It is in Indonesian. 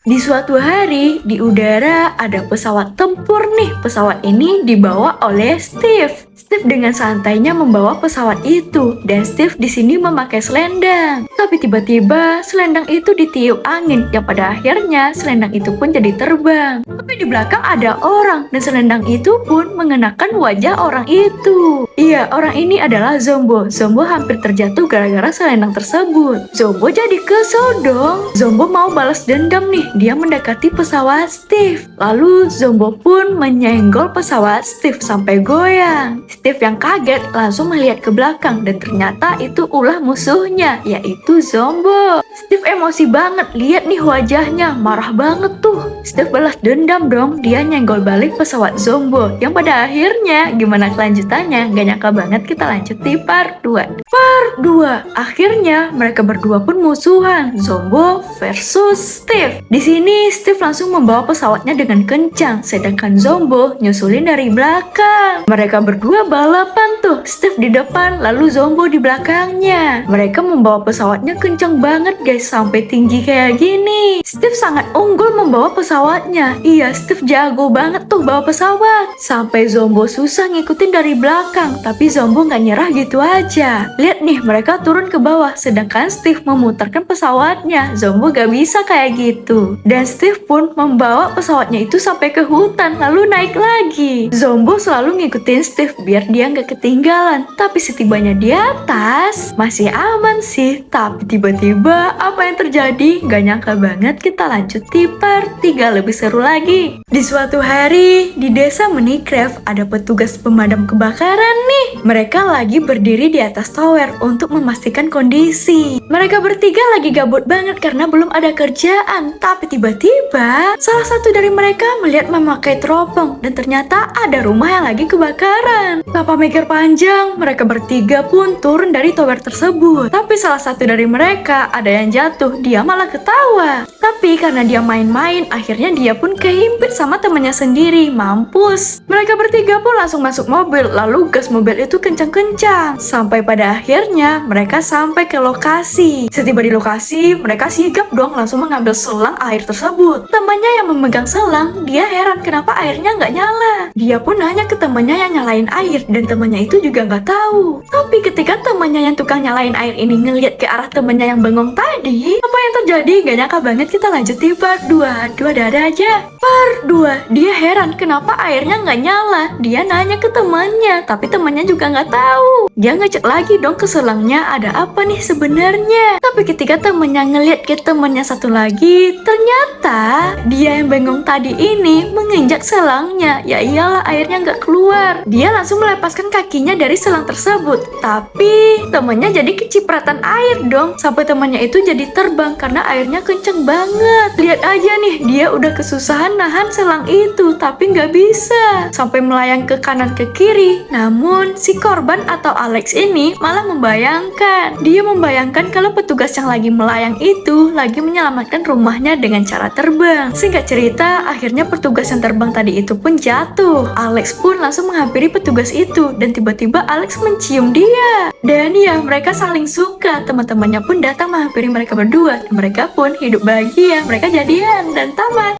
Di suatu hari, di udara ada pesawat tempur nih. Pesawat ini dibawa oleh Steve. Steve dengan santainya membawa pesawat itu, dan Steve di sini memakai selendang. Tapi tiba-tiba selendang itu ditiup angin, yang pada akhirnya selendang itu pun jadi terbang. Tapi di belakang ada orang, dan selendang itu pun mengenakan wajah orang itu. Iya, orang ini adalah Zombo. Zombo hampir terjatuh gara-gara selendang tersebut. Zombo jadi kesel dong. Zombo mau balas dendam nih. Dia mendekati pesawat Steve. Lalu Zombo pun menyenggol pesawat Steve sampai goyang. Steve yang kaget langsung melihat ke belakang dan ternyata itu ulah musuhnya, yaitu Zombo. Steve emosi banget, lihat nih wajahnya, marah banget tuh. Steve balas dendam dong, dia nyenggol balik pesawat Zombo. Yang pada akhirnya gimana kelanjutannya? Gak nyangka banget kita lanjut di part 2. Part 2, akhirnya mereka berdua pun musuhan, Zombo versus Steve. Di sini Steve langsung membawa pesawatnya dengan kencang, sedangkan Zombo nyusulin dari belakang. Mereka berdua balapan tuh, Steve di depan, lalu Zombo di belakangnya. Mereka membawa pesawatnya kencang banget guys, sampai tinggi kayak gini. Steve sangat unggul membawa pesawatnya. Iya, Steve jago banget tuh bawa pesawat. Sampai Zombo susah ngikutin dari belakang, tapi Zombo nggak nyerah gitu aja. Lihat nih, mereka turun ke bawah, sedangkan Steve memutarkan pesawatnya. Zombo gak bisa kayak gitu. Dan Steve pun membawa pesawatnya itu sampai ke hutan, lalu naik lagi. Zombo selalu ngikutin Steve biar dia nggak ketinggalan. Tapi setibanya di atas, masih aman sih. Tapi tiba-tiba apa yang terjadi? Gak nyangka banget, kita lanjut di part 3 lebih seru lagi. Di suatu hari, di desa Minecraft ada petugas pemadam kebakaran nih. Mereka lagi berdiri di atas tower untuk memastikan kondisi. Mereka bertiga lagi gabut banget karena belum ada kerjaan. Tapi tiba-tiba salah satu dari mereka melihat memakai teropong dan ternyata ada rumah yang lagi kebakaran. Tanpa mikir panjang, mereka bertiga pun turun dari tower tersebut. Tapi salah satu dari mereka ada yang jatuh, dia malah ketawa. Tapi karena dia main-main, akhirnya dia pun kehimpit sama temannya sendiri. Mampus. Mereka bertiga pun langsung masuk mobil, lalu gas mobil itu kencang-kencang. Sampai pada akhirnya mereka sampai ke lokasi. Setiba di lokasi, mereka sigap dong langsung mengambil selang air tersebut. Temannya yang memegang selang, dia heran kenapa airnya nggak nyala. Dia pun nanya ke temannya yang nyalain air, dan temannya itu juga nggak tahu. Tapi ketika temannya yang tukang nyalain air ini ngeliat ke arah temannya yang bengong tadi, apa yang terjadi? Gak nyangka banget, kita lanjut di part 2. Ada aja. Part 2, dia heran kenapa airnya nggak nyala. Dia nanya ke temannya, tapi temannya juga nggak tahu. Dia ngecek lagi dong ke selangnya, ada apa nih sebenarnya. Tapi ketika temannya ngeliat ke temannya satu lagi, ternyata dia yang bengong tadi ini menginjak selangnya. Ya iyalah, airnya nggak keluar. Dia langsung melepaskan kakinya dari selang tersebut. Tapi temannya jadi kecipratan air dong. Sampai temannya itu jadi terbang karena airnya kenceng banget. Lihat aja nih, dia udah kesusahan nahan selang itu, tapi nggak bisa. Sampai melayang ke kanan ke kiri. Namun si korban atau Alex ini malah membayangkan. Dia membayangkan kalau petugas yang lagi melayang itu lagi menyelamatkan rumahnya dengan cara terbang. Singkat cerita, akhirnya petugas yang terbang tadi itu pun jatuh. Alex pun langsung menghampiri petugas itu dan tiba-tiba Alex mencium dia. Dan ya, mereka saling suka. Teman-temannya pun datang menghampiri mereka berdua. Dan mereka pun hidup bahagia. Mereka jadian dan tamat.